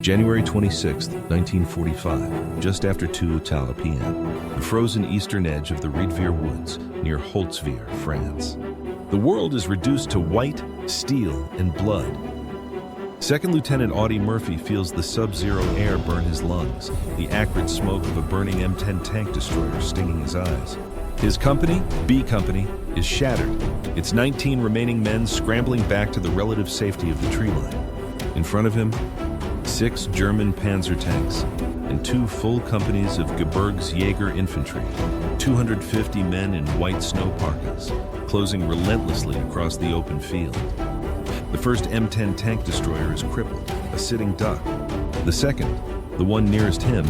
January 26, 1945, just after 2:00 p.m., the frozen eastern edge of the Riedveer Woods near Holtzwihr, France. The world is reduced to white, steel, and blood. Second Lieutenant Audie Murphy feels the sub-zero air burn his lungs, the acrid smoke of a burning M10 tank destroyer stinging his eyes. His company, B Company, is shattered, its 19 remaining men scrambling back to the relative safety of the tree line. In front of him, 6 German panzer tanks and 2 full companies of Gebirgsjäger infantry, 250 men in white snow parkas, closing relentlessly across the open field. The first M10 tank destroyer is crippled, a sitting duck. The second, the one nearest him,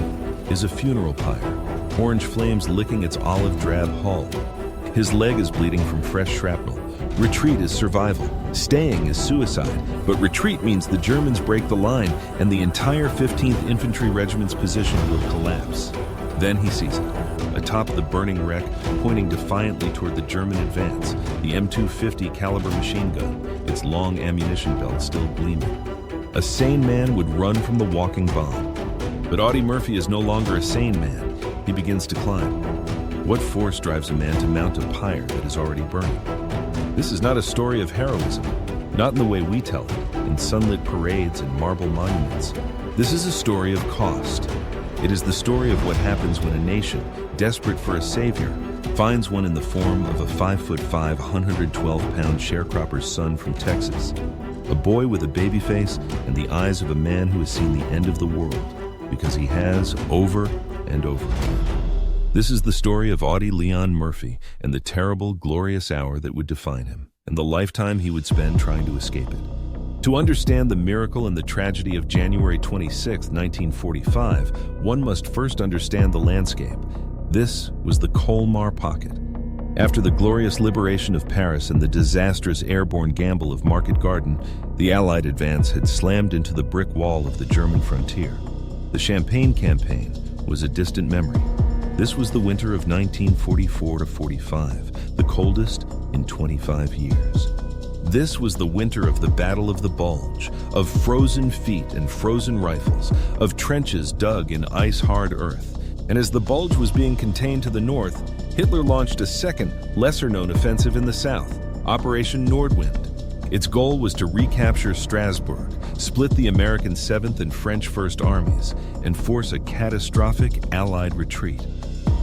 is a funeral pyre, orange flames licking its olive drab hull. His leg is bleeding from fresh shrapnel. Retreat is survival. Staying is suicide. But retreat means the Germans break the line and the entire 15th Infantry Regiment's position will collapse. Then he sees it. Atop the burning wreck, pointing defiantly toward the German advance, the M250 caliber machine gun, its long ammunition belt still gleaming. A sane man would run from the walking bomb. But Audie Murphy is no longer a sane man. He begins to climb. What force drives a man to mount a pyre that is already burning? This is not a story of heroism, not in the way we tell it, in sunlit parades and marble monuments. This is a story of cost. It is the story of what happens when a nation, desperate for a savior, finds one in the form of a 5'5", 112-pound sharecropper's son from Texas. A boy with a baby face and the eyes of a man who has seen the end of the world, because he has over and over again. This is the story of Audie Leon Murphy and the terrible, glorious hour that would define him, and the lifetime he would spend trying to escape it. To understand the miracle and the tragedy of January 26, 1945, one must first understand the landscape. This was the Colmar Pocket. After the glorious liberation of Paris and the disastrous airborne gamble of Market Garden, the Allied advance had slammed into the brick wall of the German frontier. The Champagne campaign was a distant memory. This was the winter of 1944-45, the coldest in 25 years. This was the winter of the Battle of the Bulge, of frozen feet and frozen rifles, of trenches dug in ice-hard earth. And as the Bulge was being contained to the north, Hitler launched a second, lesser-known offensive in the south, Operation Nordwind. Its goal was to recapture Strasbourg, split the American 7th and French 1st Armies, and force a catastrophic Allied retreat.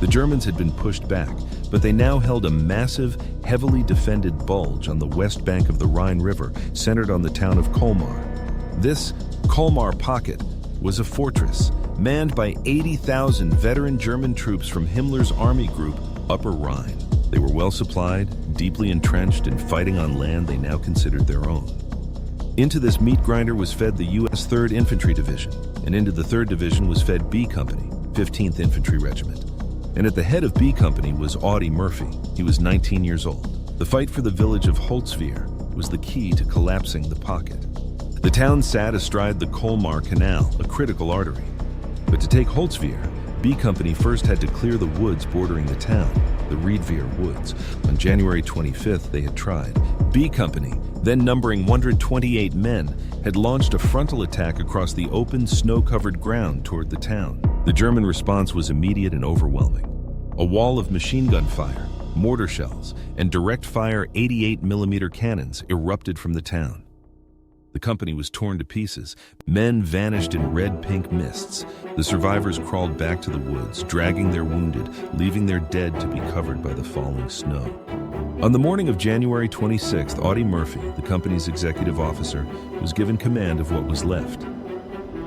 The Germans had been pushed back, but they now held a massive, heavily defended bulge on the west bank of the Rhine River, centered on the town of Colmar. This Colmar Pocket was a fortress, manned by 80,000 veteran German troops from Himmler's army group, Upper Rhine. They were well supplied, deeply entrenched, and fighting on land they now considered their own. Into this meat grinder was fed the U.S. 3rd Infantry Division, and into the 3rd Division was fed B Company, 15th Infantry Regiment. And at the head of B Company was Audie Murphy. He was 19 years old. The fight for the village of Holtzwihr was the key to collapsing the pocket. The town sat astride the Colmar Canal, a critical artery. But to take Holtzwihr, B Company first had to clear the woods bordering the town, the Riedveer Woods. On January 25th, they had tried. B Company, then numbering 128 men, had launched a frontal attack across the open, snow-covered ground toward the town. The German response was immediate and overwhelming. A wall of machine gun fire, mortar shells, and direct-fire 88mm cannons erupted from the town. The company was torn to pieces. Men vanished in red-pink mists. The survivors crawled back to the woods, dragging their wounded, leaving their dead to be covered by the falling snow. On the morning of January 26th, Audie Murphy, the company's executive officer, was given command of what was left.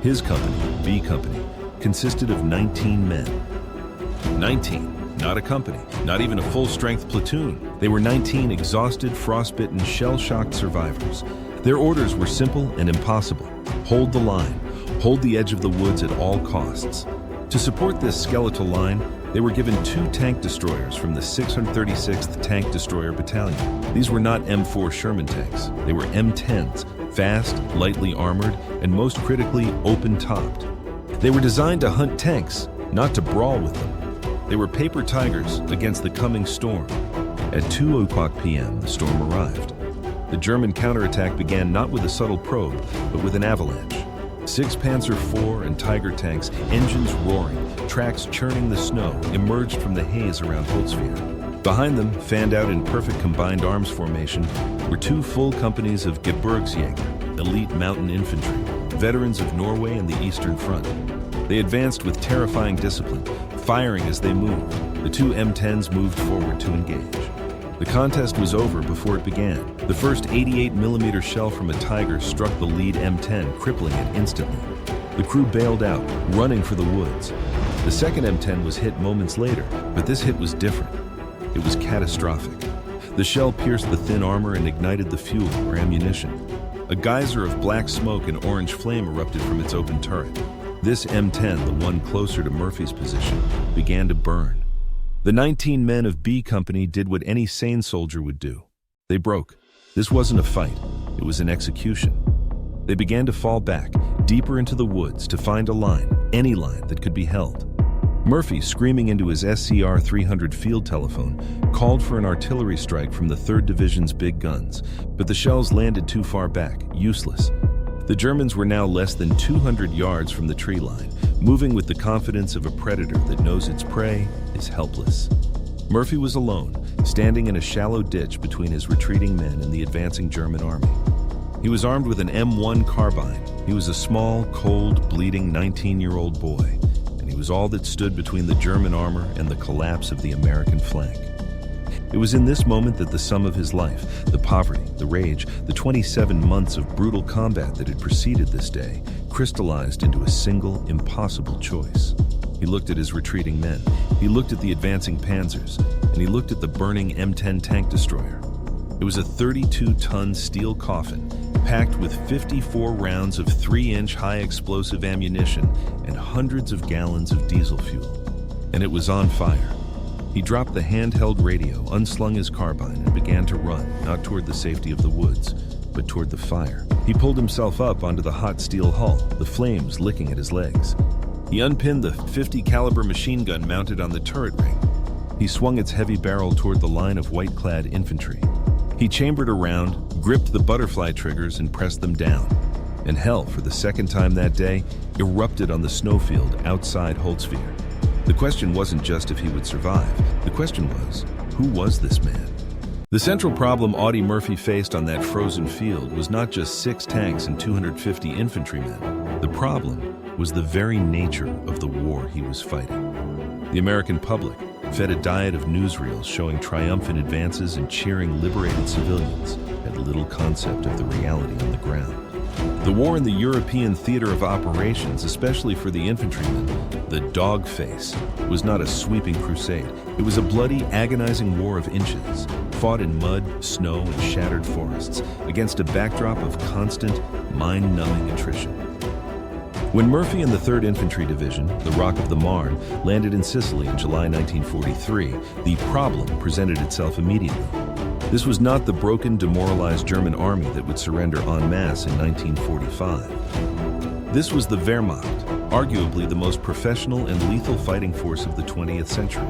His company, B Company, consisted of 19 men. 19. Not a company, not even a full-strength platoon. They were 19 exhausted, frostbitten, shell-shocked survivors. Their orders were simple and impossible. Hold the line. Hold the edge of the woods at all costs. To support this skeletal line, they were given 2 tank destroyers from the 636th Tank Destroyer Battalion. These were not M4 Sherman tanks. They were M10s, fast, lightly armored, and most critically, open-topped. They were designed to hunt tanks, not to brawl with them. They were paper tigers against the coming storm. At 2:00 p.m., the storm arrived. The German counterattack began not with a subtle probe, but with an avalanche. 6 Panzer IV and Tiger tanks, engines roaring, tracks churning the snow, emerged from the haze around Holzwihr. Behind them, fanned out in perfect combined arms formation, were 2 full companies of Gebirgsjäger, elite mountain infantry, veterans of Norway and the Eastern Front. They advanced with terrifying discipline, firing as they moved. The 2 M10s moved forward to engage. The contest was over before it began. The first 88mm shell from a Tiger struck the lead M10, crippling it instantly. The crew bailed out, running for the woods. The second M10 was hit moments later, but this hit was different. It was catastrophic. The shell pierced the thin armor and ignited the fuel or ammunition. A geyser of black smoke and orange flame erupted from its open turret. This M10, the one closer to Murphy's position, began to burn. The 19 men of B Company did what any sane soldier would do. They broke. This wasn't a fight. It was an execution. They began to fall back, deeper into the woods, to find a line, any line that could be held. Murphy, screaming into his SCR 300 field telephone, called for an artillery strike from the 3rd Division's big guns, but the shells landed too far back, useless. The Germans were now less than 200 yards from the tree line, moving with the confidence of a predator that knows its prey is helpless. Murphy was alone, standing in a shallow ditch between his retreating men and the advancing German army. He was armed with an M1 carbine. He was a small, cold, bleeding 19-year-old boy, and he was all that stood between the German armor and the collapse of the American flank. It was in this moment that the sum of his life, the poverty, the rage, the 27 months of brutal combat that had preceded this day, crystallized into a single, impossible choice. He looked at his retreating men, he looked at the advancing panzers, and he looked at the burning M10 tank destroyer. It was a 32-ton steel coffin, packed with 54 rounds of 3-inch high explosive ammunition and hundreds of gallons of diesel fuel. And it was on fire. He dropped the handheld radio, unslung his carbine, and began to run, not toward the safety of the woods, but toward the fire. He pulled himself up onto the hot steel hull, the flames licking at his legs. He unpinned the .50 caliber machine gun mounted on the turret ring. He swung its heavy barrel toward the line of white-clad infantry. He chambered around, gripped the butterfly triggers, and pressed them down. And hell, for the second time that day, erupted on the snowfield outside Holzwihr. The question wasn't just if he would survive. The question was, who was this man? The central problem Audie Murphy faced on that frozen field was not just 6 tanks and 250 infantrymen. The problem was the very nature of the war he was fighting. The American public, fed a diet of newsreels showing triumphant advances and cheering liberated civilians, had little concept of the reality on the ground. The war in the European theater of operations, especially for the infantrymen, the dog face, was not a sweeping crusade. It was a bloody, agonizing war of inches, fought in mud, snow, and shattered forests, against a backdrop of constant, mind-numbing attrition. When Murphy and the 3rd Infantry Division, the Rock of the Marne, landed in Sicily in July 1943, the problem presented itself immediately. This was not the broken, demoralized German army that would surrender en masse in 1945. This was the Wehrmacht, arguably the most professional and lethal fighting force of the 20th century.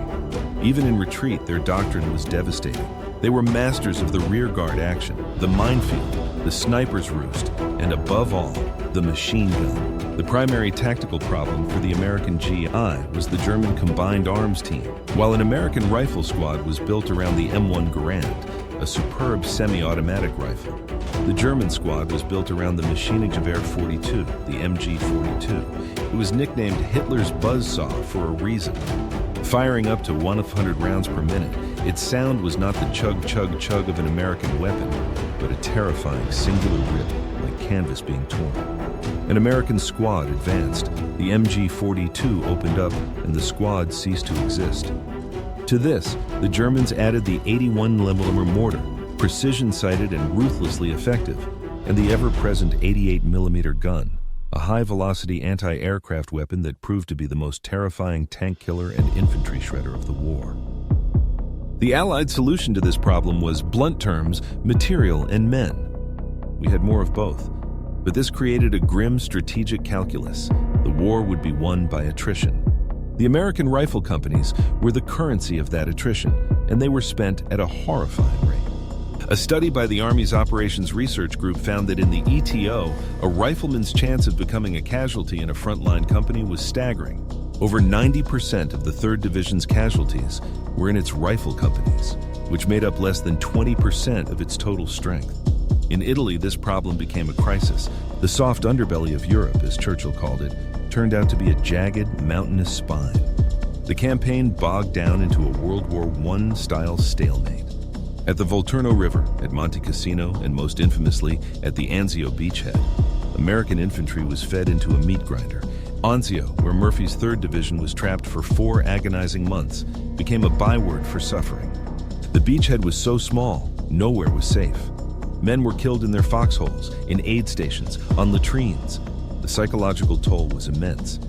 Even in retreat, their doctrine was devastating. They were masters of the rearguard action, the minefield, the sniper's roost, and above all, the machine gun. The primary tactical problem for the American GI was the German Combined Arms Team, while an American rifle squad was built around the M1 Garand, a superb semi-automatic rifle. The German squad was built around the Maschinengewehr 42, the MG42. It was nicknamed Hitler's buzzsaw for a reason. Firing up to 100 rounds per minute, its sound was not the chug-chug-chug of an American weapon, but a terrifying singular rip like canvas being torn. An American squad advanced, the MG42 opened up, and the squad ceased to exist. To this, the Germans added the 81mm mortar, precision-sighted and ruthlessly effective, and the ever-present 88mm gun, a high-velocity anti-aircraft weapon that proved to be the most terrifying tank killer and infantry shredder of the war. The Allied solution to this problem was, blunt terms, material and men. We had more of both, but this created a grim strategic calculus. The war would be won by attrition. The American rifle companies were the currency of that attrition, and they were spent at a horrifying rate. A study by the Army's Operations Research Group found that in the ETO, a rifleman's chance of becoming a casualty in a frontline company was staggering. Over 90% of the 3rd Division's casualties were in its rifle companies, which made up less than 20% of its total strength. In Italy, this problem became a crisis. The soft underbelly of Europe, as Churchill called it, turned out to be a jagged, mountainous spine. The campaign bogged down into a World War I-style stalemate. At the Volturno River, at Monte Cassino, and most infamously, at the Anzio beachhead, American infantry was fed into a meat grinder. Anzio, where Murphy's 3rd Division was trapped for 4 agonizing months, became a byword for suffering. The beachhead was so small, nowhere was safe. Men were killed in their foxholes, in aid stations, on latrines. The psychological toll was immense.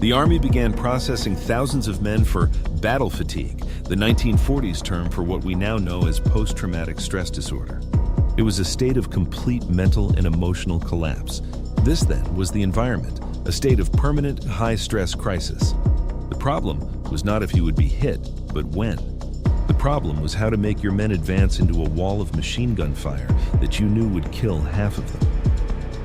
The Army began processing thousands of men for battle fatigue, the 1940s term for what we now know as post-traumatic stress disorder. It was a state of complete mental and emotional collapse. This, then, was the environment, a state of permanent high-stress crisis. The problem was not if you would be hit, but when. The problem was how to make your men advance into a wall of machine gun fire that you knew would kill half of them.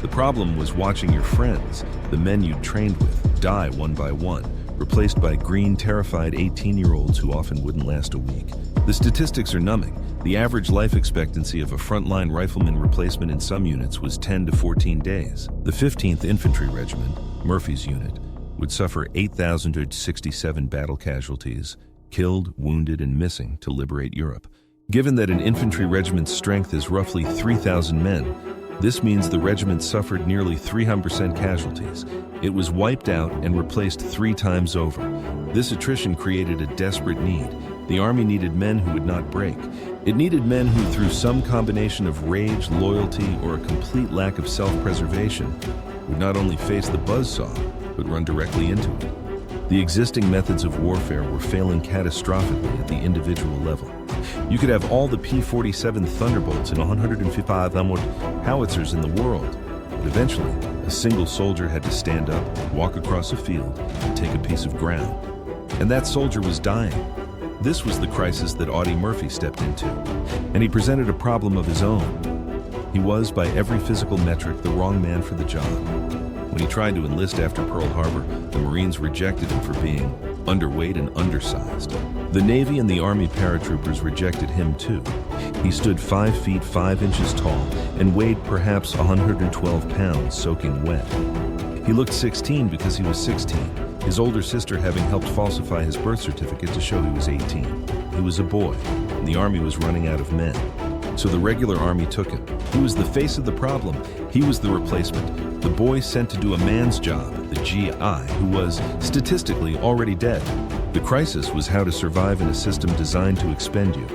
The problem was watching your friends, the men you'd trained with, die one by one, replaced by green, terrified 18-year-olds who often wouldn't last a week. The statistics are numbing. The average life expectancy of a frontline rifleman replacement in some units was 10 to 14 days. The 15th Infantry Regiment, Murphy's unit, would suffer 8,067 battle casualties, killed, wounded, and missing to liberate Europe. Given that an infantry regiment's strength is roughly 3,000 men, this means the regiment suffered nearly 300% casualties. It was wiped out and replaced 3 times over. This attrition created a desperate need. The Army needed men who would not break. It needed men who, through some combination of rage, loyalty, or a complete lack of self-preservation, would not only face the buzzsaw, but run directly into it. The existing methods of warfare were failing catastrophically at the individual level. You could have all the P-47 Thunderbolts and 155 howitzers in the world, but eventually, a single soldier had to stand up, walk across a field, and take a piece of ground. And that soldier was dying. This was the crisis that Audie Murphy stepped into, and he presented a problem of his own. He was, by every physical metric, the wrong man for the job. When he tried to enlist after Pearl Harbor, the Marines rejected him for being underweight and undersized. The Navy and the Army paratroopers rejected him too. He stood 5 feet 5 inches tall and weighed perhaps 112 pounds soaking wet. He looked 16 because he was 16, his older sister having helped falsify his birth certificate to show he was 18. He was a boy, and the Army was running out of men. So the regular Army took him. He was the face of the problem. He was the replacement. The boy sent to do a man's job, the GI, who was, statistically, already dead. The crisis was how to survive in a system designed to expend you.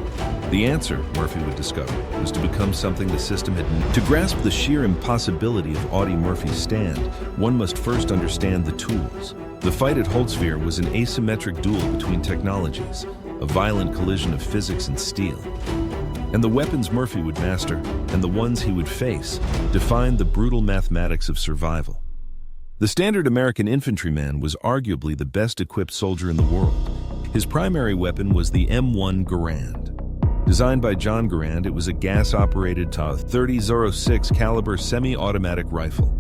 The answer, Murphy would discover, was to become something the system had. To grasp the sheer impossibility of Audie Murphy's stand, one must first understand the tools. The fight at Holtzwihr was an asymmetric duel between technologies, a violent collision of physics and steel. And the weapons Murphy would master, and the ones he would face, defined the brutal mathematics of survival. The standard American infantryman was arguably the best equipped soldier in the world. His primary weapon was the M1 Garand. Designed by John Garand, it was a gas-operated .30-06 caliber semi-automatic rifle.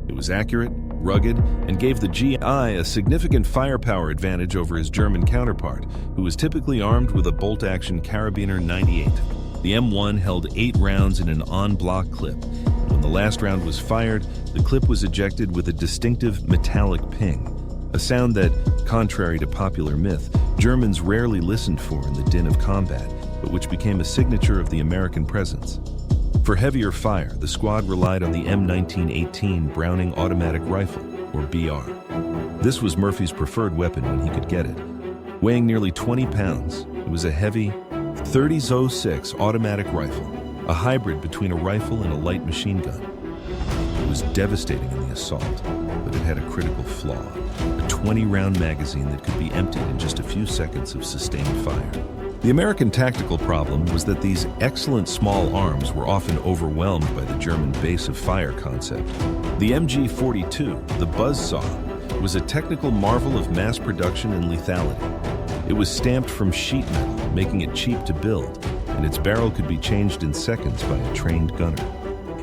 It was accurate, rugged, and gave the GI a significant firepower advantage over his German counterpart, who was typically armed with a bolt-action Carabiner 98. The M1 held 8 rounds in an en-bloc clip. When the last round was fired, the clip was ejected with a distinctive metallic ping, a sound that, contrary to popular myth, Germans rarely listened for in the din of combat, but which became a signature of the American presence. For heavier fire, the squad relied on the M1918 Browning Automatic Rifle, or BR. This was Murphy's preferred weapon when he could get it. Weighing nearly 20 pounds, it was a heavy .30-06 automatic rifle, a hybrid between a rifle and a light machine gun. It was devastating in the assault, but it had a critical flaw, a 20-round magazine that could be emptied in just a few seconds of sustained fire. The American tactical problem was that these excellent small arms were often overwhelmed by the German base of fire concept. The MG-42, the buzzsaw, was a technical marvel of mass production and lethality. It was stamped from sheet metal, making it cheap to build. and its barrel could be changed in seconds by a trained gunner.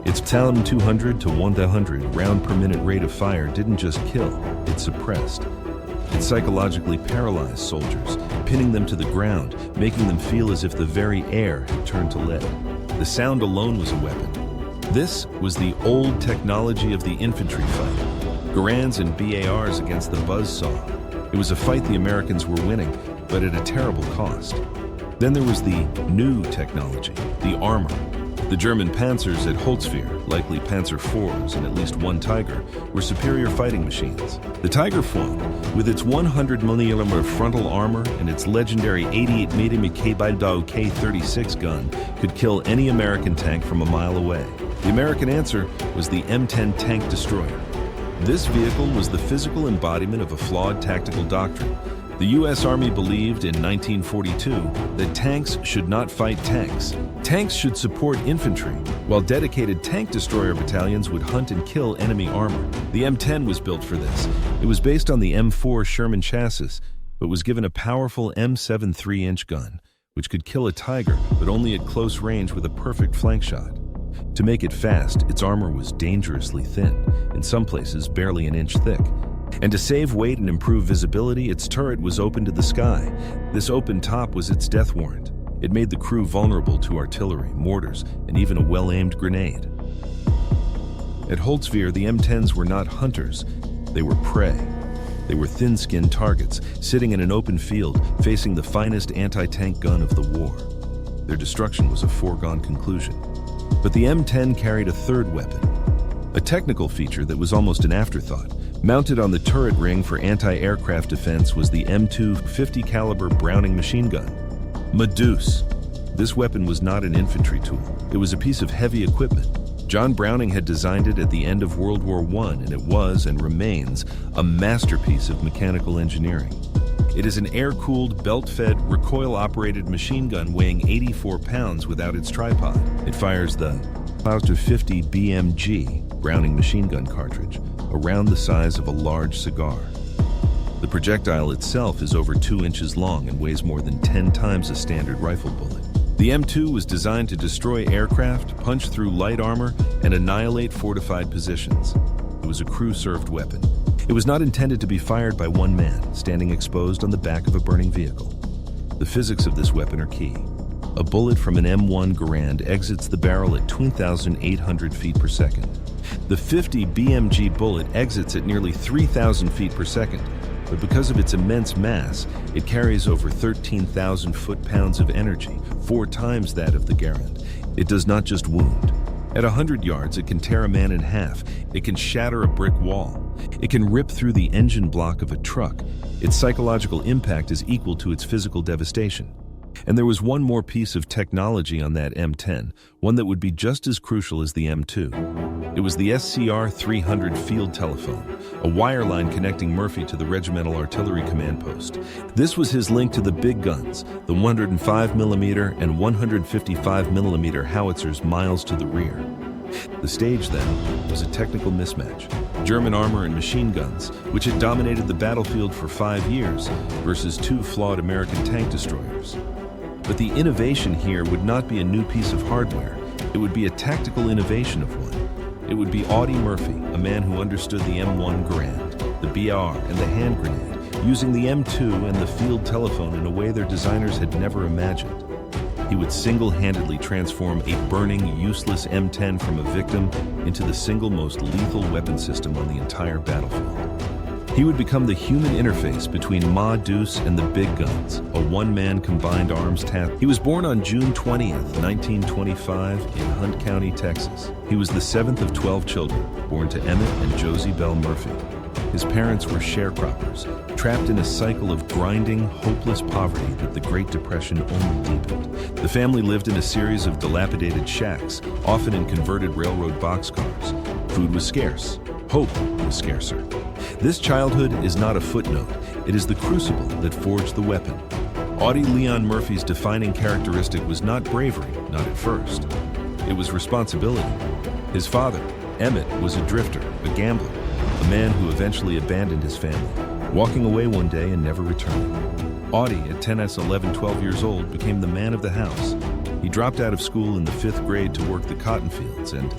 Its 1,200 to 1,100 round per minute rate of fire didn't just kill, it suppressed. It psychologically paralyzed soldiers, pinning them to the ground, making them feel as if the very air had turned to lead. The sound alone was a weapon. This was the old technology of the infantry fight. Garands and BARs against the buzzsaw. It was a fight the Americans were winning, but at a terrible cost. Then there was the new technology, the armor. The German Panzers at Holzwehr, likely Panzer IVs and at least one Tiger, were superior fighting machines. The Tiger IV, with its 100mm frontal armor and its legendary 88mm K-Baldau K-36 gun, could kill any American tank from a mile away. The American answer was the M10 tank destroyer. This vehicle was the physical embodiment of a flawed tactical doctrine. The U.S. Army believed in 1942 that tanks should not fight tanks. Tanks should support infantry, while dedicated tank destroyer battalions would hunt and kill enemy armor. The M10 was built for this. It was based on the M4 Sherman chassis, but was given a powerful M7 3-inch gun, which could kill a Tiger, but only at close range with a perfect flank shot. To make it fast, its armor was dangerously thin, in some places barely an inch thick. And to save weight and improve visibility, its turret was open to the sky. This open top was its death warrant. It made the crew vulnerable to artillery, mortars, and even a well-aimed grenade. At Holzwehr, the M10s were not hunters, they were prey. They were thin-skinned targets, sitting in an open field, facing the finest anti-tank gun of the war. Their destruction was a foregone conclusion. But the M10 carried a third weapon, a technical feature that was almost an afterthought. Mounted on the turret ring for anti-aircraft defense was the M2 50 caliber Browning machine gun. Medusa. This weapon was not an infantry tool. It was a piece of heavy equipment. John Browning had designed it at the end of World War I, and it was, and remains, a masterpiece of mechanical engineering. It is an air-cooled, belt-fed, recoil-operated machine gun weighing 84 pounds without its tripod. It fires the 50 BMG Browning machine gun cartridge, around the size of a large cigar. The projectile itself is over 2 inches long and weighs more than 10 times a standard rifle bullet. The M2 was designed to destroy aircraft, punch through light armor, and annihilate fortified positions. It was a crew-served weapon. It was not intended to be fired by one man, standing exposed on the back of a burning vehicle. The physics of this weapon are key. A bullet from an M1 Garand exits the barrel at 2,800 feet per second. The 50 BMG bullet exits at nearly 3,000 feet per second, but because of its immense mass, it carries over 13,000 foot-pounds of energy, 4 times that of the Garand. It does not just wound. At 100 yards, it can tear a man in half. It can shatter a brick wall. It can rip through the engine block of a truck. Its psychological impact is equal to its physical devastation. And there was one more piece of technology on that M10, one that would be just as crucial as the M2. It was the SCR-300 field telephone, a wireline connecting Murphy to the regimental artillery command post. This was his link to the big guns, the 105mm and 155mm howitzers miles to the rear. The stage, then, was a technical mismatch. German armor and machine guns, which had dominated the battlefield for 5 years, versus 2 flawed American tank destroyers. But the innovation here would not be a new piece of hardware. It would be a tactical innovation of one. It would be Audie Murphy, a man who understood the M1 Garand, the BR, and the hand grenade, using the M2 and the field telephone in a way their designers had never imagined. He would single-handedly transform a burning, useless M10 from a victim into the single most lethal weapon system on the entire battlefield. He would become the human interface between Ma Deuce and the big guns, a one-man combined arms task. He was born on June 20th, 1925 in Hunt County, Texas. He was the 7th of 12 children, born to Emmett and Josie Bell Murphy. His parents were sharecroppers, trapped in a cycle of grinding, hopeless poverty that the Great Depression only deepened. The family lived in a series of dilapidated shacks, often in converted railroad boxcars. Food was scarce. Hope was scarcer. This childhood is not a footnote. It is the crucible that forged the weapon. Audie Leon Murphy's defining characteristic was not bravery, not at first. It was responsibility. His father, Emmett, was a drifter, a gambler, a man who eventually abandoned his family, walking away one day and never returning. Audie, at 10, 11, 12 years old, became the man of the house. He dropped out of school in the 5th grade to work the cotton fields and,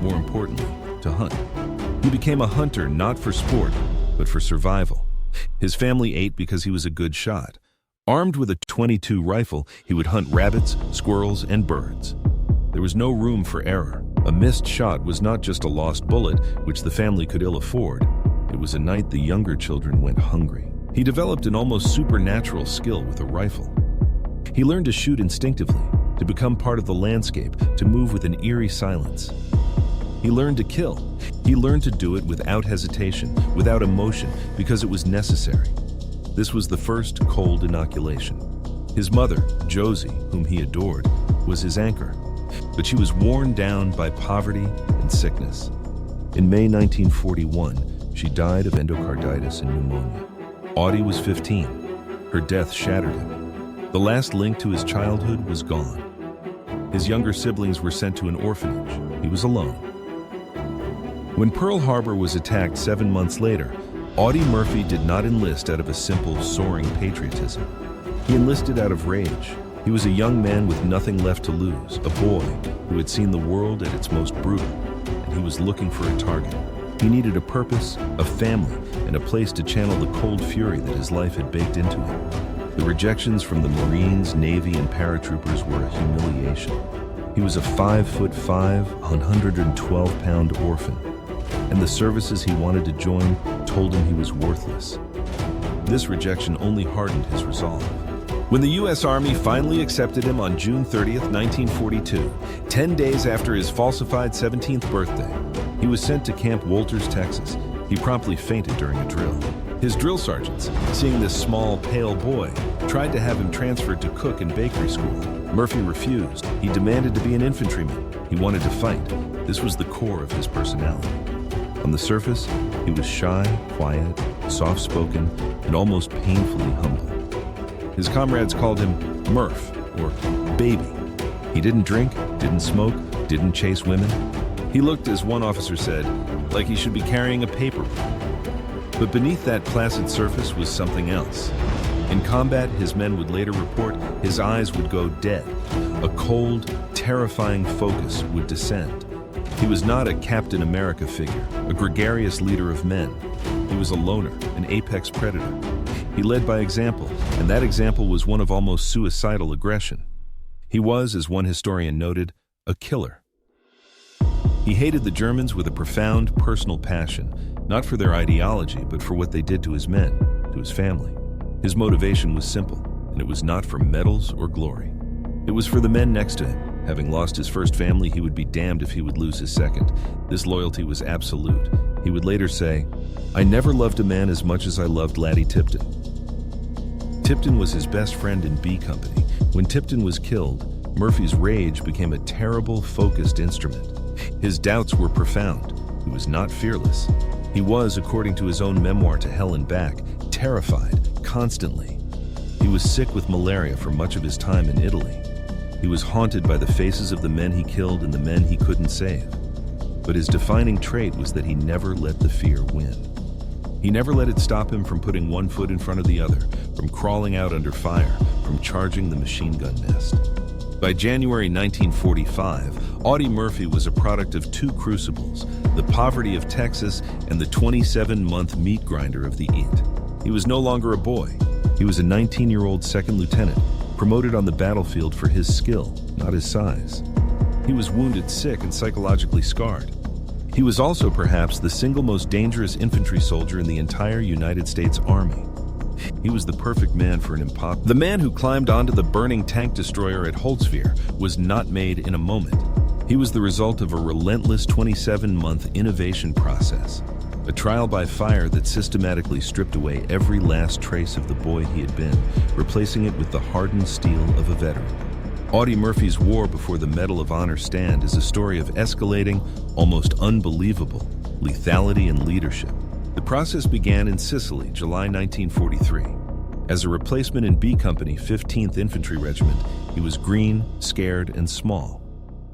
more importantly, to hunt. He became a hunter not for sport, but for survival. His family ate because he was a good shot. Armed with a .22 rifle, he would hunt rabbits, squirrels, and birds. There was no room for error. A missed shot was not just a lost bullet, which the family could ill afford. It was a night the younger children went hungry. He developed an almost supernatural skill with a rifle. He learned to shoot instinctively, to become part of the landscape, to move with an eerie silence. He learned to kill. He learned to do it without hesitation, without emotion, because it was necessary. This was the first cold inoculation. His mother, Josie, whom he adored, was his anchor. But she was worn down by poverty and sickness. In May 1941, she died of endocarditis and pneumonia. Audie was 15. Her death shattered him. The last link to his childhood was gone. His younger siblings were sent to an orphanage. He was alone. When Pearl Harbor was attacked 7 months later, Audie Murphy did not enlist out of a simple, soaring patriotism. He enlisted out of rage. He was a young man with nothing left to lose, a boy who had seen the world at its most brutal, and he was looking for a target. He needed a purpose, a family, and a place to channel the cold fury that his life had baked into him. The rejections from the Marines, Navy, and paratroopers were a humiliation. He was a 5'5", 112-pound orphan, and the services he wanted to join told him he was worthless. This rejection only hardened his resolve. When the U.S. Army finally accepted him on June 30th, 1942, 10 days after his falsified 17th birthday, he was sent to Camp Walters, Texas. He promptly fainted during a drill. His drill sergeants, seeing this small, pale boy, tried to have him transferred to cook and bakery school. Murphy refused. He demanded to be an infantryman. He wanted to fight. This was the core of his personality. On the surface, he was shy, quiet, soft-spoken, and almost painfully humble. His comrades called him Murph, or Baby. He didn't drink, didn't smoke, didn't chase women. He looked, as one officer said, like he should be carrying a paper. But beneath that placid surface was something else. In combat, his men would later report, his eyes would go dead. A cold, terrifying focus would descend. He was not a Captain America figure, a gregarious leader of men. He was a loner, an apex predator. He led by example, and that example was one of almost suicidal aggression. He was, as one historian noted, a killer. He hated the Germans with a profound personal passion, not for their ideology, but for what they did to his men, to his family. His motivation was simple, and it was not for medals or glory. It was for the men next to him. Having lost his first family, he would be damned if he would lose his second. This loyalty was absolute. He would later say, "I never loved a man as much as I loved Laddie Tipton." Tipton was his best friend in B Company. When Tipton was killed, Murphy's rage became a terrible, focused instrument. His doubts were profound. He was not fearless. He was, according to his own memoir To Hell and Back, terrified, constantly. He was sick with malaria for much of his time in Italy. He was haunted by the faces of the men he killed and the men he couldn't save. But his defining trait was that he never let the fear win. He never let it stop him from putting one foot in front of the other, from crawling out under fire, from charging the machine gun nest. By January 1945, Audie Murphy was a product of two crucibles, the poverty of Texas and the 27-month meat grinder of the East. He was no longer a boy. He was a 19-year-old second lieutenant, promoted on the battlefield for his skill, not his size. He was wounded, sick, and psychologically scarred. He was also perhaps the single most dangerous infantry soldier in the entire United States Army. He was the perfect man for an impossible. The man who climbed onto the burning tank destroyer at Holtzwihr was not made in a moment. He was the result of a relentless 27-month innovation process, a trial by fire that systematically stripped away every last trace of the boy he had been, replacing it with the hardened steel of a veteran. Audie Murphy's War Before the Medal of Honor stand is a story of escalating, almost unbelievable, lethality and leadership. The process began in Sicily, July 1943. As a replacement in B Company, 15th Infantry Regiment, he was green, scared, and small.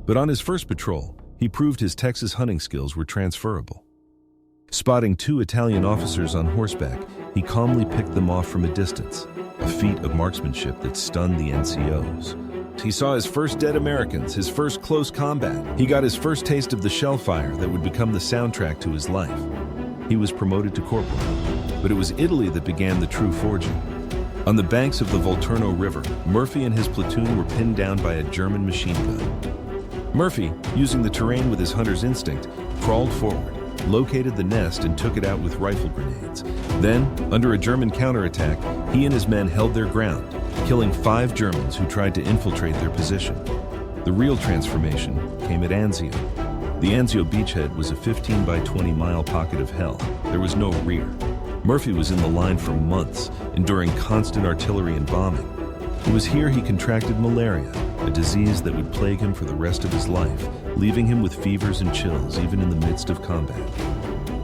But on his first patrol, he proved his Texas hunting skills were transferable. Spotting two Italian officers on horseback, he calmly picked them off from a distance, a feat of marksmanship that stunned the NCOs. He saw his first dead Americans, his first close combat. He got his first taste of the shell fire that would become the soundtrack to his life. He was promoted to corporal, but it was Italy that began the true forging. On the banks of the Volturno River, Murphy and his platoon were pinned down by a German machine gun. Murphy, using the terrain with his hunter's instinct, crawled forward, located the nest, and took it out with rifle grenades. Then, under a German counterattack, he and his men held their ground, killing 5 Germans who tried to infiltrate their position. The real transformation came at Anzio. The Anzio beachhead was a 15 by 20 mile pocket of hell. There was no rear. Murphy was in the line for months, enduring constant artillery and bombing. It was here he contracted malaria, a disease that would plague him for the rest of his life, leaving him with fevers and chills even in the midst of combat.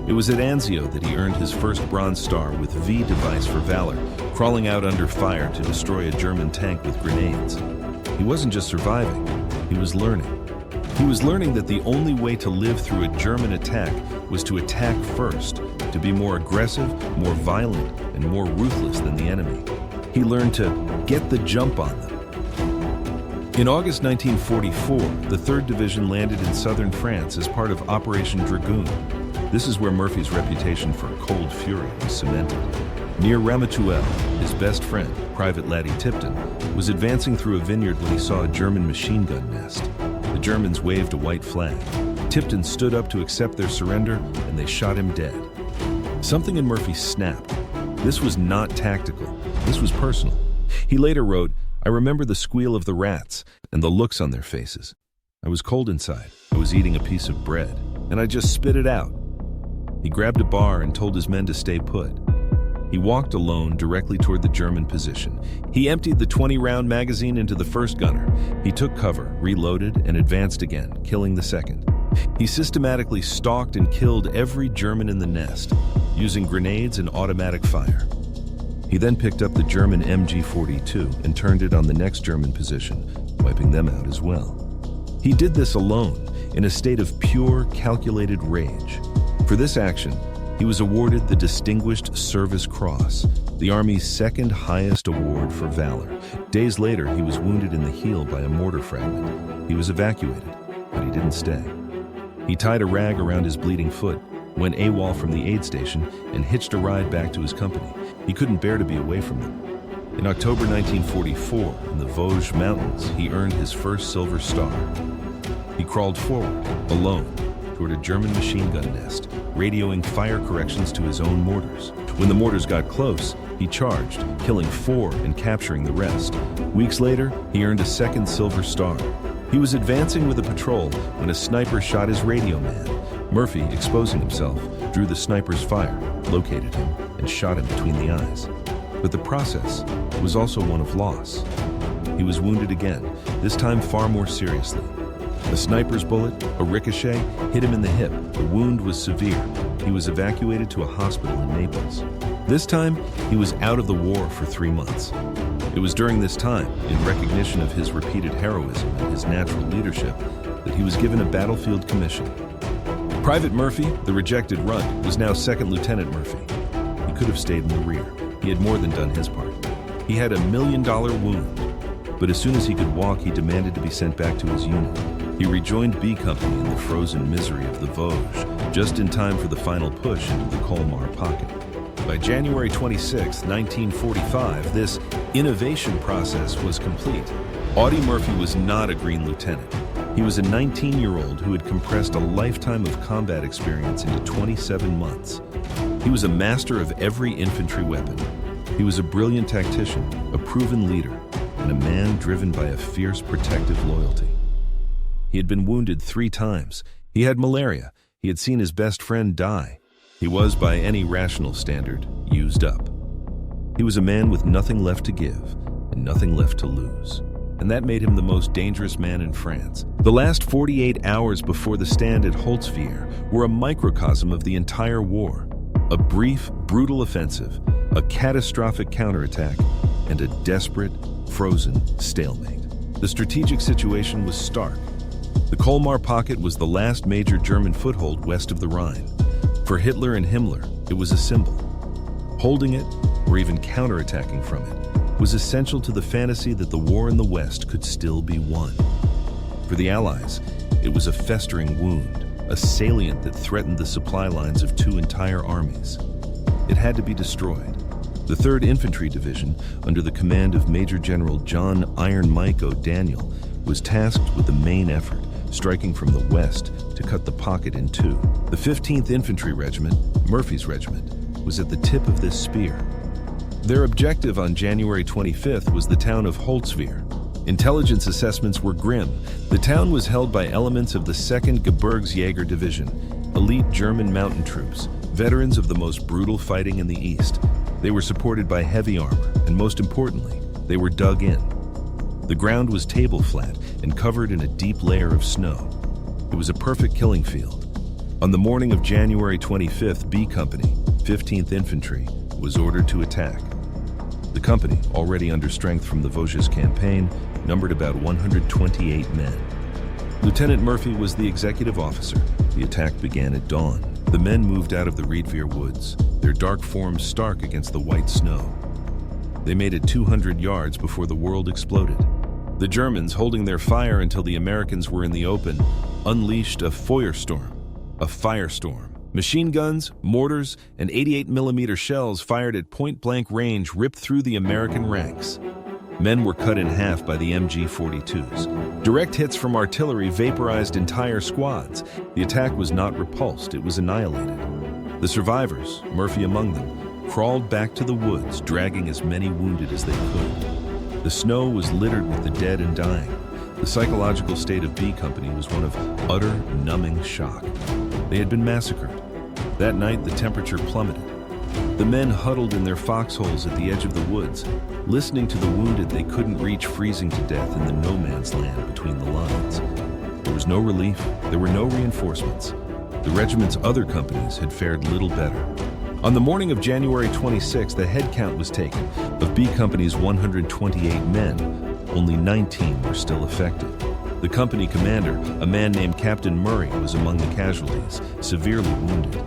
It was at Anzio that he earned his first Bronze Star with V device for valor, crawling out under fire to destroy a German tank with grenades. He wasn't just surviving, he was learning. He was learning that the only way to live through a German attack was to attack first, to be more aggressive, more violent, and more ruthless than the enemy. He learned to get the jump on them. In August 1944, the 3rd Division landed in southern France as part of Operation Dragoon. This is where Murphy's reputation for cold fury was cemented. Near Ramatuelle, his best friend, Private Laddie Tipton, was advancing through a vineyard when he saw a German machine gun nest. The Germans waved a white flag. Tipton stood up to accept their surrender, and they shot him dead. Something in Murphy snapped. This was not tactical. This was personal. He later wrote, "I remember the squeal of the rats and the looks on their faces. I was cold inside. I was eating a piece of bread, and I just spit it out." He grabbed a bar and told his men to stay put. He walked alone directly toward the German position. He emptied the 20-round magazine into the first gunner. He took cover, reloaded, and advanced again, killing the second. He systematically stalked and killed every German in the nest, using grenades and automatic fire. He then picked up the German MG-42 and turned it on the next German position, wiping them out as well. He did this alone, in a state of pure, calculated rage. For this action, he was awarded the Distinguished Service Cross, the Army's 2nd highest award for valor. Days later, he was wounded in the heel by a mortar fragment. He was evacuated, but he didn't stay. He tied a rag around his bleeding foot, went AWOL from the aid station, and hitched a ride back to his company. He couldn't bear to be away from them. In October 1944, in the Vosges Mountains, he earned his first Silver Star. He crawled forward, alone, toward a German machine gun nest, radioing fire corrections to his own mortars. When the mortars got close, he charged, killing 4 and capturing the rest. Weeks later, he earned a 2nd Silver Star. He was advancing with a patrol when a sniper shot his radio man. Murphy, exposing himself, drew the sniper's fire, located him, and shot him between the eyes. But the process was also one of loss. He was wounded again, this time far more seriously. A sniper's bullet, a ricochet, hit him in the hip. The wound was severe. He was evacuated to a hospital in Naples. This time, he was out of the war for 3 months. It was during this time, in recognition of his repeated heroism and his natural leadership, that he was given a battlefield commission. Private Murphy, the rejected runt, was now 2nd Lieutenant Murphy. He could have stayed in the rear. He had more than done his part. He had a $1 million wound, but as soon as he could walk, he demanded to be sent back to his unit. He rejoined B Company in the frozen misery of the Vosges, just in time for the final push into the Colmar Pocket. By January 26, 1945, this innovation process was complete. Audie Murphy was not a Green Lieutenant. He was a 19-year-old who had compressed a lifetime of combat experience into 27 months. He was a master of every infantry weapon. He was a brilliant tactician, a proven leader, and a man driven by a fierce protective loyalty. He had been wounded 3 times. He had malaria. He had seen his best friend die. He was, by any rational standard, used up. He was a man with nothing left to give and nothing left to lose. And that made him the most dangerous man in France. The last 48 hours before the stand at Holtzwihr were a microcosm of the entire war. A brief, brutal offensive, a catastrophic counterattack, and a desperate, frozen stalemate. The strategic situation was stark. The Colmar Pocket was the last major German foothold west of the Rhine. For Hitler and Himmler, it was a symbol. Holding it, or even counterattacking from it, was essential to the fantasy that the war in the West could still be won. For the Allies, it was a festering wound, a salient that threatened the supply lines of two entire armies. It had to be destroyed. The 3rd Infantry Division, under the command of Major General John Iron Mike O'Daniel, was tasked with the main effort, striking from the west to cut the pocket in two. The 15th Infantry Regiment, Murphy's regiment, was at the tip of this spear. Their objective on January 25th was the town of Holzwihr. Intelligence assessments were grim. The town was held by elements of the 2nd Gebirgsjäger Division, elite German mountain troops, veterans of the most brutal fighting in the East. They were supported by heavy armor, and most importantly, they were dug in. The ground was table flat and covered in a deep layer of snow. It was a perfect killing field. On the morning of January 25th, B Company, 15th Infantry, was ordered to attack. The company, already under strength from the Vosges campaign, numbered about 128 men. Lieutenant Murphy was the executive officer. The attack began at dawn. The men moved out of the Riedveer woods, their dark forms stark against the white snow. They made it 200 yards before the world exploded. The Germans, holding their fire until the Americans were in the open, unleashed a Feuersturm, a firestorm. Machine guns, mortars, and 88mm shells fired at point-blank range ripped through the American ranks. Men were cut in half by the MG-42s. Direct hits from artillery vaporized entire squads. The attack was not repulsed, it was annihilated. The survivors, Murphy among them, crawled back to the woods, dragging as many wounded as they could. The snow was littered with the dead and dying. The psychological state of B Company was one of utter, numbing shock. They had been massacred. That night, the temperature plummeted. The men huddled in their foxholes at the edge of the woods, listening to the wounded they couldn't reach freezing to death in the no-man's land between the lines. There was no relief, there were no reinforcements. The regiment's other companies had fared little better. On the morning of January 26th, the head count was taken. Of B Company's 128 men, only 19 were still effective. The company commander, a man named Captain Murray, was among the casualties, severely wounded.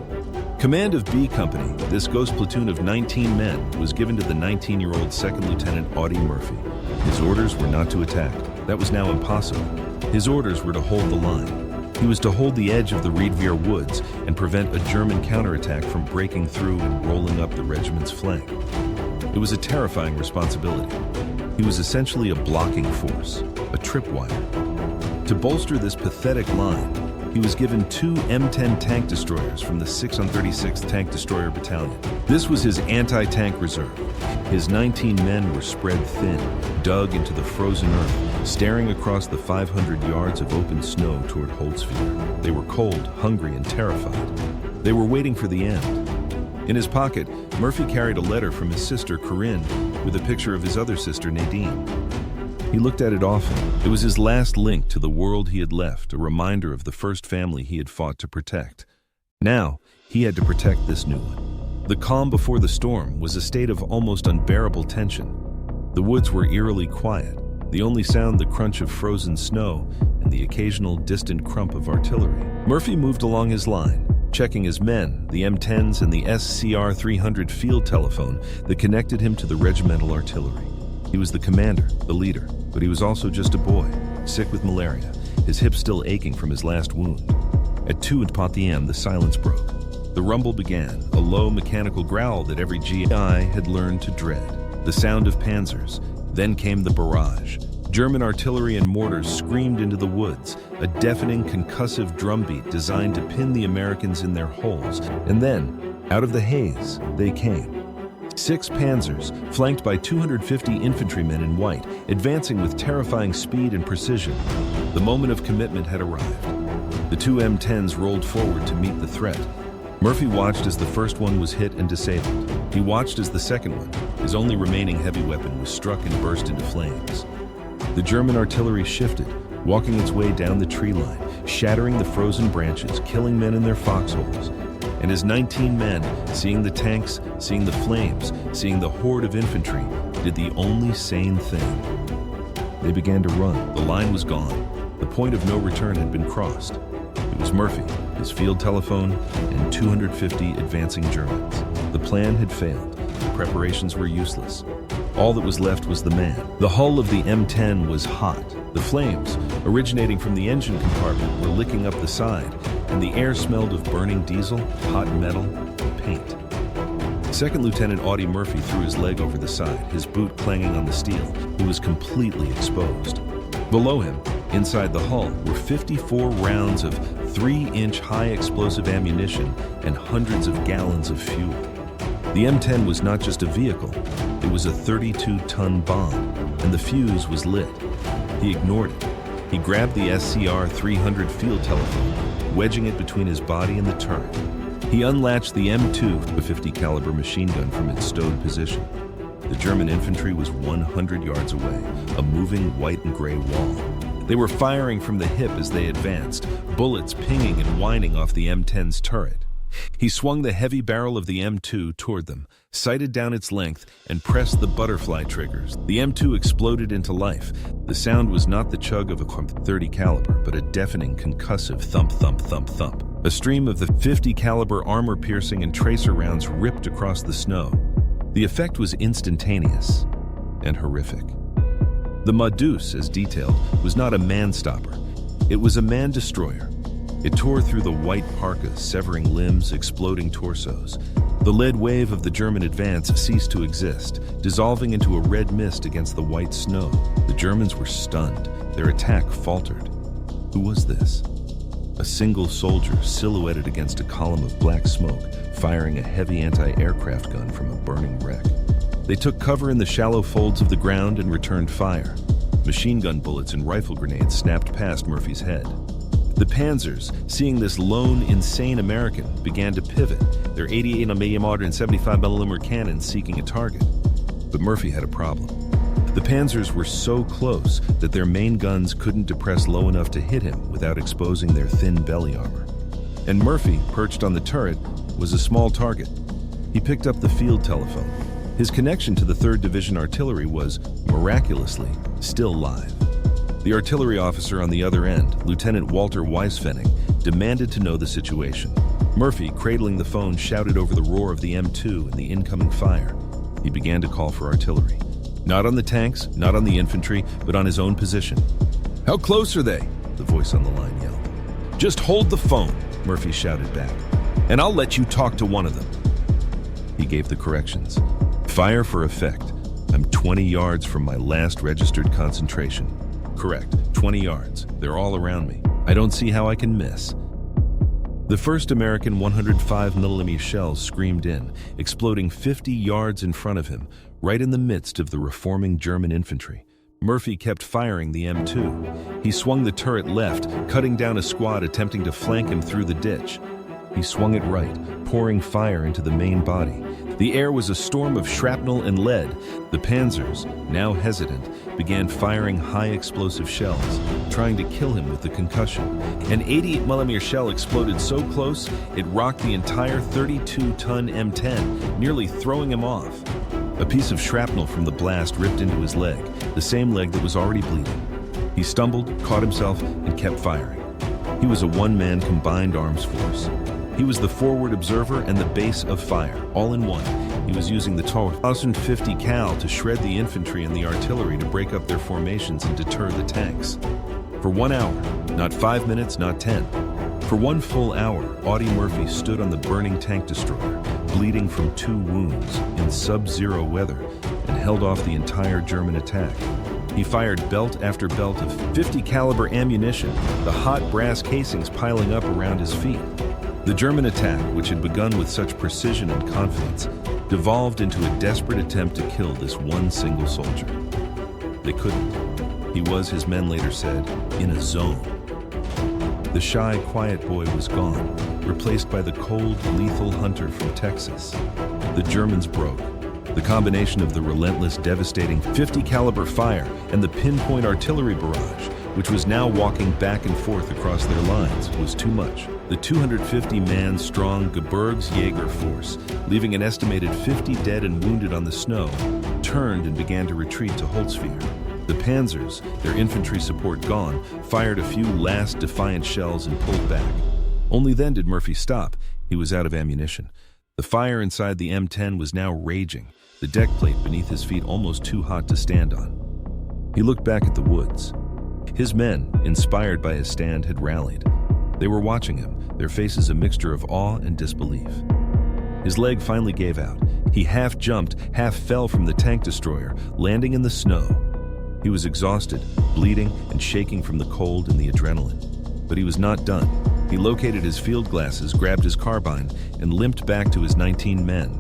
Command of B Company, this ghost platoon of 19 men, was given to the 19-year-old Second Lieutenant Audie Murphy. His orders were not to attack. That was now impossible. His orders were to hold the line. He was to hold the edge of the Riedveer woods and prevent a German counterattack from breaking through and rolling up the regiment's flank. It was a terrifying responsibility. He was essentially a blocking force, a tripwire. To bolster this pathetic line, he was given 2 M10 tank destroyers from the 6th and 36th Tank Destroyer Battalion. This was his anti-tank reserve. His 19 men were spread thin, dug into the frozen earth, staring across the 500 yards of open snow toward Holzwihr. They were cold, hungry, and terrified. They were waiting for the end. In his pocket, Murphy carried a letter from his sister, Corinne, with a picture of his other sister, Nadine. He looked at it often. It was his last link to the world he had left, a reminder of the first family he had fought to protect. Now, he had to protect this new one. The calm before the storm was a state of almost unbearable tension. The woods were eerily quiet, the only sound the crunch of frozen snow and the occasional distant crump of artillery. Murphy moved along his line, checking his men, the M10s and the SCR-300 field telephone that connected him to the regimental artillery. He was the commander, the leader, but he was also just a boy, sick with malaria, his hip still aching from his last wound. At 2 p.m, the silence broke. The rumble began, a low mechanical growl that every GI had learned to dread. The sound of panzers. Then came the barrage. German artillery and mortars screamed into the woods, a deafening concussive drumbeat designed to pin the Americans in their holes. And then, out of the haze, they came. 6 panzers, flanked by 250 infantrymen in white, advancing with terrifying speed and precision. The moment of commitment had arrived. The 2 M10s rolled forward to meet the threat. Murphy watched as the first one was hit and disabled. He watched as the second one, his only remaining heavy weapon, was struck and burst into flames. The German artillery shifted, walking its way down the tree line, shattering the frozen branches, killing men in their foxholes. And his 19 men, seeing the tanks, seeing the flames, seeing the horde of infantry, did the only sane thing. They began to run. The line was gone. The point of no return had been crossed. It was Murphy, his field telephone, and 250 advancing Germans. The plan had failed. The preparations were useless. All that was left was the man. The hull of the M10 was hot. The flames, originating from the engine compartment, were licking up the side, and the air smelled of burning diesel, hot metal, and paint. Second Lieutenant Audie Murphy threw his leg over the side, his boot clanging on the steel. He was completely exposed. Below him, inside the hull, were 54 rounds of 3-inch high explosive ammunition and hundreds of gallons of fuel. The M10 was not just a vehicle, it was a 32-ton bomb, and the fuse was lit. He ignored it. He grabbed the SCR-300 field telephone, wedging it between his body and the turret. He unlatched the M2, a 50 caliber machine gun, from its stowed position. The German infantry was 100 yards away, a moving white and gray wall. They were firing from the hip as they advanced, bullets pinging and whining off the M10's turret. He swung the heavy barrel of the M2 toward them, sighted down its length, and pressed the butterfly triggers. The M2 exploded into life. The sound was not the chug of a .30 caliber, but a deafening, concussive thump, thump, thump, thump. A stream of the 50 caliber armor-piercing and tracer rounds ripped across the snow. The effect was instantaneous and horrific. The Madus, as detailed, was not a man-stopper. It was a man-destroyer. It tore through the white parkas, severing limbs, exploding torsos. The lead wave of the German advance ceased to exist, dissolving into a red mist against the white snow. The Germans were stunned. Their attack faltered. Who was this? A single soldier silhouetted against a column of black smoke, firing a heavy anti-aircraft gun from a burning wreck. They took cover in the shallow folds of the ground and returned fire. Machine gun bullets and rifle grenades snapped past Murphy's head. The Panzers, seeing this lone, insane American, began to pivot, their 88mm and 75mm cannons seeking a target. But Murphy had a problem. The Panzers were so close that their main guns couldn't depress low enough to hit him without exposing their thin belly armor. And Murphy, perched on the turret, was a small target. He picked up the field telephone. His connection to the 3rd Division Artillery was, miraculously, still live. The artillery officer on the other end, Lieutenant Walter Weisfenning, demanded to know the situation. Murphy, cradling the phone, shouted over the roar of the M2 and the incoming fire. He began to call for artillery. Not on the tanks, not on the infantry, but on his own position. "How close are they?" the voice on the line yelled. "Just hold the phone," Murphy shouted back, "and I'll let you talk to one of them." He gave the corrections. "Fire for effect. I'm 20 yards from my last registered concentration." "Correct, 20 yards. They're all around me. I don't see how I can miss." The first American 105mm shells screamed in, exploding 50 yards in front of him, right in the midst of the reforming German infantry. Murphy kept firing the M2. He swung the turret left, cutting down a squad attempting to flank him through the ditch. He swung it right, pouring fire into the main body. The air was a storm of shrapnel and lead. The Panzers, now hesitant, began firing high explosive shells, trying to kill him with the concussion. An 88mm shell exploded so close, it rocked the entire 32-ton M10, nearly throwing him off. A piece of shrapnel from the blast ripped into his leg, the same leg that was already bleeding. He stumbled, caught himself, and kept firing. He was a one-man combined arms force. He was the forward observer and the base of fire, all in one. He was using the 1050 cal to shred the infantry and the artillery to break up their formations and deter the tanks. For 1 hour, not 5 minutes, not 10. For 1 full hour, Audie Murphy stood on the burning tank destroyer, bleeding from 2 wounds in sub-zero weather, and held off the entire German attack. He fired belt after belt of 50 caliber ammunition, the hot brass casings piling up around his feet. The German attack, which had begun with such precision and confidence, devolved into a desperate attempt to kill this one single soldier. They couldn't. He was, his men later said, in a zone. The shy, quiet boy was gone, replaced by the cold, lethal hunter from Texas. The Germans broke. The combination of the relentless, devastating 50 caliber fire and the pinpoint artillery barrage, which was now walking back and forth across their lines, was too much. The 250-man strong Gebirgsjäger force, leaving an estimated 50 dead and wounded on the snow, turned and began to retreat to Holzfeuer. The Panzers, their infantry support gone, fired a few last defiant shells and pulled back. Only then did Murphy stop. He was out of ammunition. The fire inside the M10 was now raging. the deck plate beneath his feet almost too hot to stand on. He looked back at the woods. His men, inspired by his stand, had rallied. They were watching him, their faces a mixture of awe and disbelief. His leg finally gave out. He half jumped, half fell from the tank destroyer, landing in the snow. He was exhausted, bleeding, and shaking from the cold and the adrenaline. But he was not done. He located his field glasses, grabbed his carbine, and limped back to his 19 men.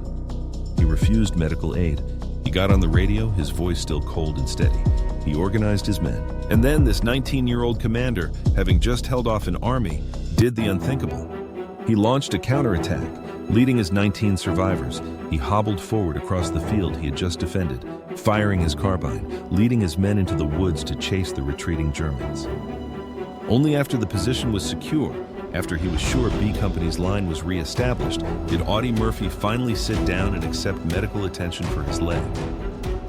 He refused medical aid. He got on the radio, his voice still cold and steady. He organized his men. And then this 19-year-old commander, having just held off an army, did the unthinkable. He launched a counterattack. Leading his 19 survivors, he hobbled forward across the field he had just defended, firing his carbine, leading his men into the woods to chase the retreating Germans. Only after the position was secure, after he was sure B Company's line was re-established, did Audie Murphy finally sit down and accept medical attention for his leg.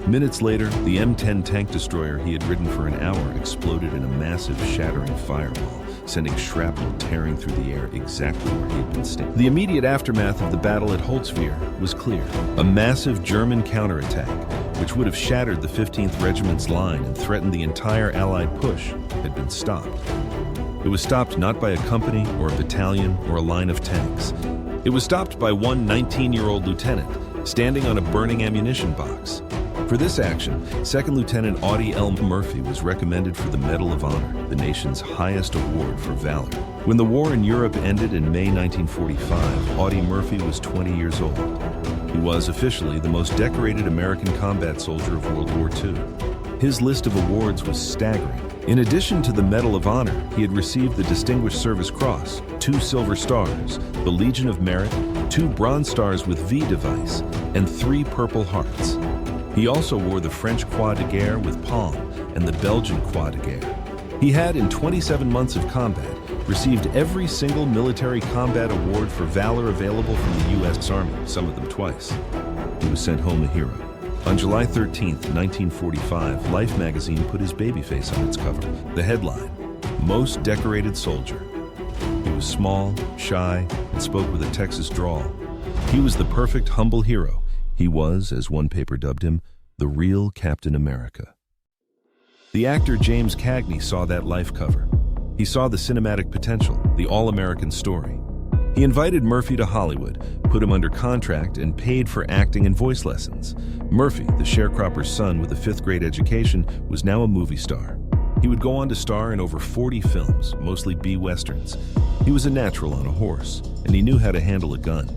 Minutes later, the M10 tank destroyer he had ridden for an hour exploded in a massive, shattering fireball, sending shrapnel tearing through the air exactly where he had been standing. The immediate aftermath of the battle at Holtzwihr was clear. A massive German counterattack, which would have shattered the 15th Regiment's line and threatened the entire Allied push, had been stopped. It was stopped not by a company or a battalion or a line of tanks. It was stopped by one 19-year-old lieutenant, standing on a burning ammunition box. For this action, 2nd Lieutenant Audie L. Murphy was recommended for the Medal of Honor, the nation's highest award for valor. When the war in Europe ended in May 1945, Audie Murphy was 20 years old. He was officially the most decorated American combat soldier of World War II. His list of awards was staggering. In addition to the Medal of Honor, he had received the Distinguished Service Cross, 2 Silver Stars, the Legion of Merit, 2 Bronze Stars with V device, and 3 Purple Hearts. He also wore the French Croix de Guerre with Palm and the Belgian Croix de Guerre. He had, in 27 months of combat, received every single military combat award for valor available from the U.S. Army, some of them twice. He was sent home a hero. On July 13, 1945, Life magazine put his baby face on its cover. The headline, Most Decorated Soldier. He was small, shy, and spoke with a Texas drawl. He was the perfect, humble hero. He was, as one paper dubbed him, the real Captain America. The actor James Cagney saw that Life cover. He saw the cinematic potential, the all-American story. He invited Murphy to Hollywood, put him under contract, and paid for acting and voice lessons. Murphy, the sharecropper's son with a 5th-grade education, was now a movie star. He would go on to star in over 40 films, mostly B-westerns. He was a natural on a horse, and he knew how to handle a gun.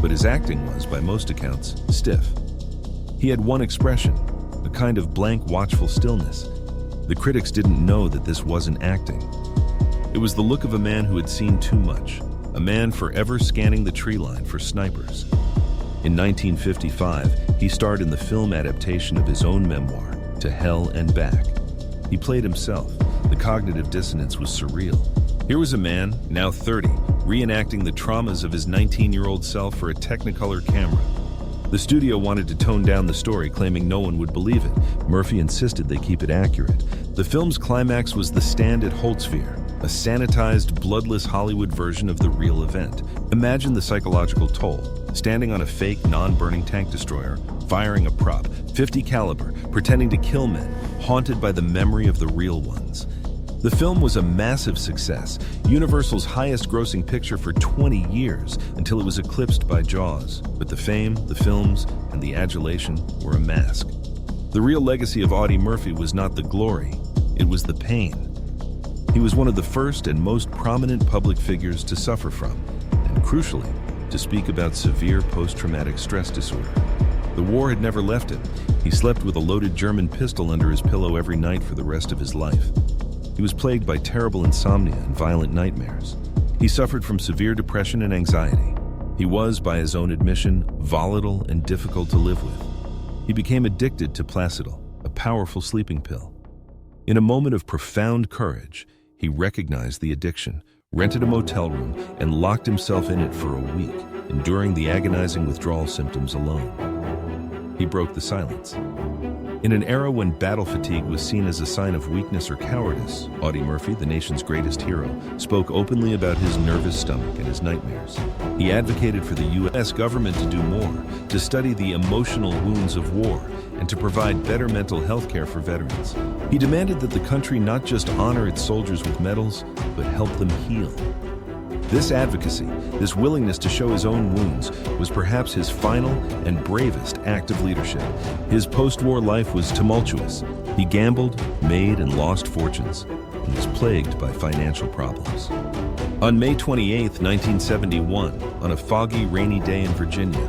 But his acting was, by most accounts, stiff. He had one expression, a kind of blank, watchful stillness. The critics didn't know that this wasn't acting. It was the look of a man who had seen too much, a man forever scanning the tree line for snipers. In 1955, he starred in the film adaptation of his own memoir, To Hell and Back. He played himself. The cognitive dissonance was surreal. Here was a man, now 30, reenacting the traumas of his 19-year-old self for a Technicolor camera. The studio wanted to tone down the story, claiming no one would believe it. Murphy insisted they keep it accurate. The film's climax was the stand at Holtzwihr, a sanitized, bloodless Hollywood version of the real event. Imagine the psychological toll, standing on a fake, non-burning tank destroyer, firing a prop, .50 caliber, pretending to kill men, haunted by the memory of the real ones. The film was a massive success, Universal's highest-grossing picture for 20 years, until it was eclipsed by Jaws. But the fame, the films, and the adulation were a mask. The real legacy of Audie Murphy was not the glory, it was the pain. He was one of the first and most prominent public figures to suffer from, and crucially, to speak about severe post-traumatic stress disorder. The war had never left him. He slept with a loaded German pistol under his pillow every night for the rest of his life. He was plagued by terrible insomnia and violent nightmares. He suffered from severe depression and anxiety. He was, by his own admission, volatile and difficult to live with. He became addicted to Placidil, a powerful sleeping pill. In a moment of profound courage, he recognized the addiction, rented a motel room, and locked himself in it for a week, enduring the agonizing withdrawal symptoms alone. He broke the silence. In an era when battle fatigue was seen as a sign of weakness or cowardice, Audie Murphy, the nation's greatest hero, spoke openly about his nervous stomach and his nightmares. He advocated for the U.S. government to do more, to study the emotional wounds of war, and to provide better mental health care for veterans. He demanded that the country not just honor its soldiers with medals, but help them heal. This advocacy, this willingness to show his own wounds, was perhaps his final and bravest act of leadership. His post-war life was tumultuous. He gambled, made, and lost fortunes, and was plagued by financial problems. On May 28, 1971, on a foggy, rainy day in Virginia,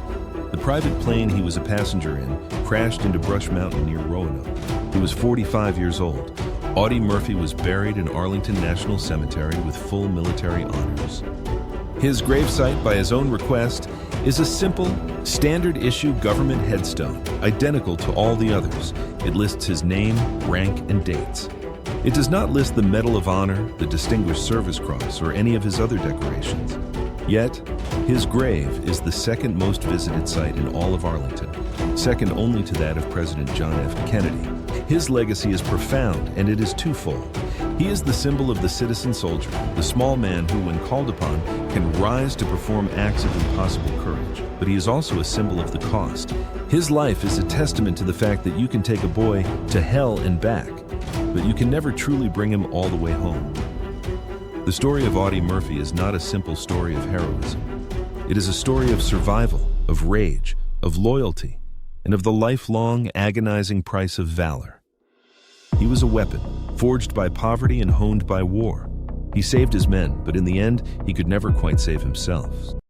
the private plane he was a passenger in crashed into Brush Mountain near Roanoke. He was 45 years old. Audie Murphy was buried in Arlington National Cemetery with full military honors. His gravesite, by his own request, is a simple, standard-issue government headstone, identical to all the others. It lists his name, rank, and dates. It does not list the Medal of Honor, the Distinguished Service Cross, or any of his other decorations. Yet, his grave is the second most visited site in all of Arlington, second only to that of President John F. Kennedy. His legacy is profound, and it is twofold. He is the symbol of the citizen soldier, the small man who, when called upon, can rise to perform acts of impossible courage. But he is also a symbol of the cost. His life is a testament to the fact that you can take a boy to hell and back, but you can never truly bring him all the way home. The story of Audie Murphy is not a simple story of heroism. It is a story of survival, of rage, of loyalty, and of the lifelong, agonizing price of valor. He was a weapon, forged by poverty and honed by war. He saved his men, but in the end, he could never quite save himself.